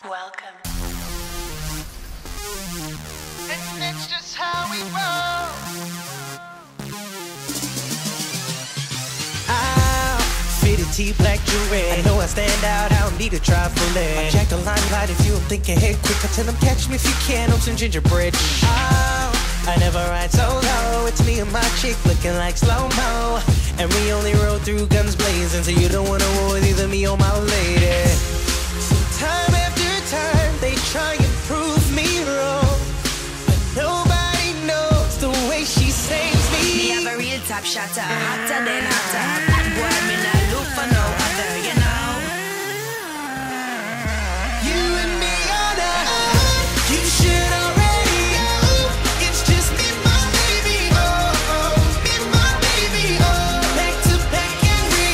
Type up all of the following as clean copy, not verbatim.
Welcome. And that's just how we roll. Fitted tee, black jewelry. I know I stand out, I don't need a try for leg. I jack the limelight if you don't think ahead quick. I tell them catch me if you can on some gingerbread. I never ride solo. It's me and my chick looking like slow-mo. And we only roll through guns blazing, so you don't wanna war with either me or my lady. So time after time, they try and prove me wrong, but nobody knows the way she saves me. Me have a real top shotter, hotter than hotter. That boy, me not look for no other, you know. You and me are the you should already know. It's just me, my baby, oh, oh, me, my baby, oh. Back to back and we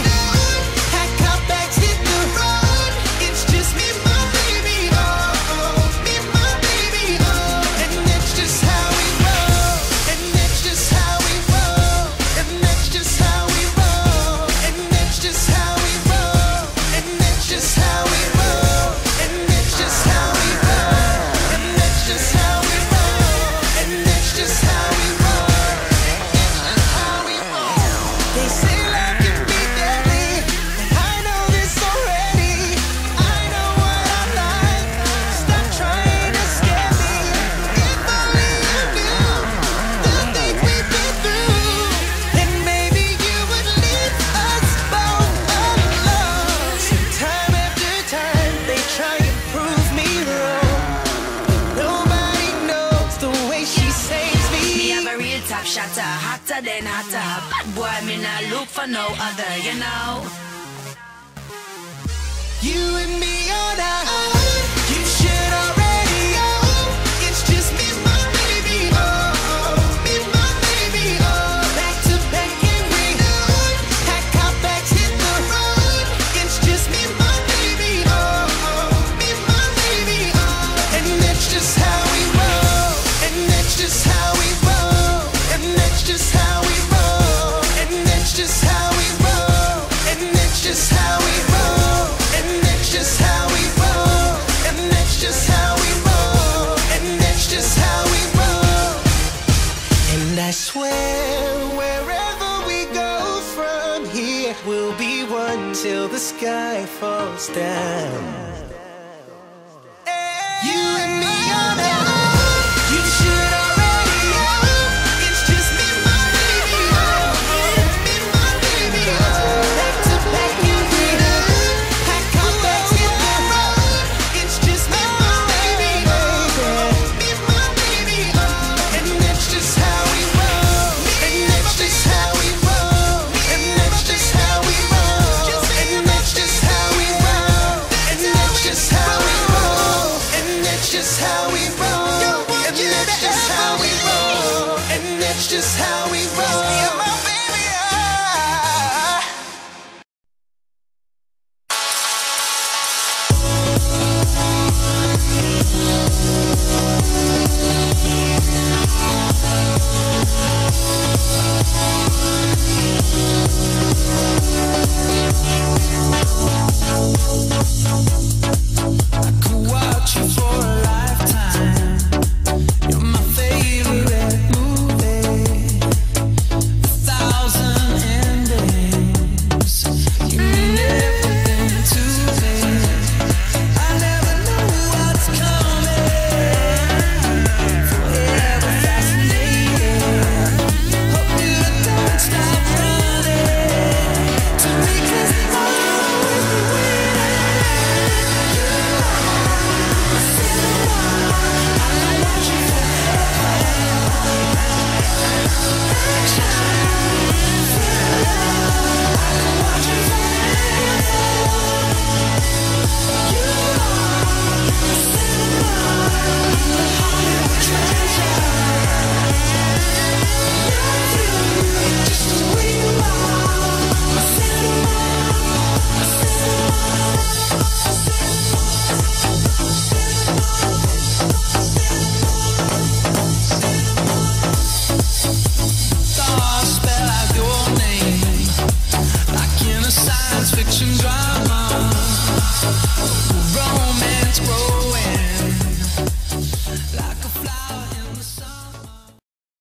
pack our bags, hit the road. It's just me, my baby, oh, oh, me, my baby, oh. And that's just how we roll. And that's just how we roll. And that's just how we roll. And that's just how we roll. And that's just how we roll. And that's just how we roll. And that's just how we roll. And that's just how we roll. And that's how we roll. They say love can be deadly, and I know this already. I know what I like. Stop trying to scare me. If only you knew the things we've been through, then maybe you would leave us both alone. So time after time, they try and prove me wrong, but nobody knows the way she saves Me me. have a real top shotter, hotter than hotter. Bad boy, me not look for no other, you know. You and me are the you should already know. It's just me, my baby, oh, oh, me, my baby, oh. Back to back and we pack our bags, hit the road. It's just me, my baby, oh, oh, me, my baby, oh. And that's just how we roll. And that's just how we roll. And that's just how we roll. And that's just how we roll. And that's just how we roll. And that's just how we roll. And that's just how we roll. And that's just how we roll. And I swear, wherever we go from here, we'll be one till the sky falls down. You and me are the you should already know. It's just me, my baby, oh, oh, me, my baby, oh. Back to back and we pack our bags, hit the road. It's just me, my baby, oh, oh, me, my baby, oh. And that's just how we roll. And that's just how we roll. And that's just how we roll. And that's just how we roll. And that's just how we roll. And that's just how we roll. And that's just how we roll. And that's just how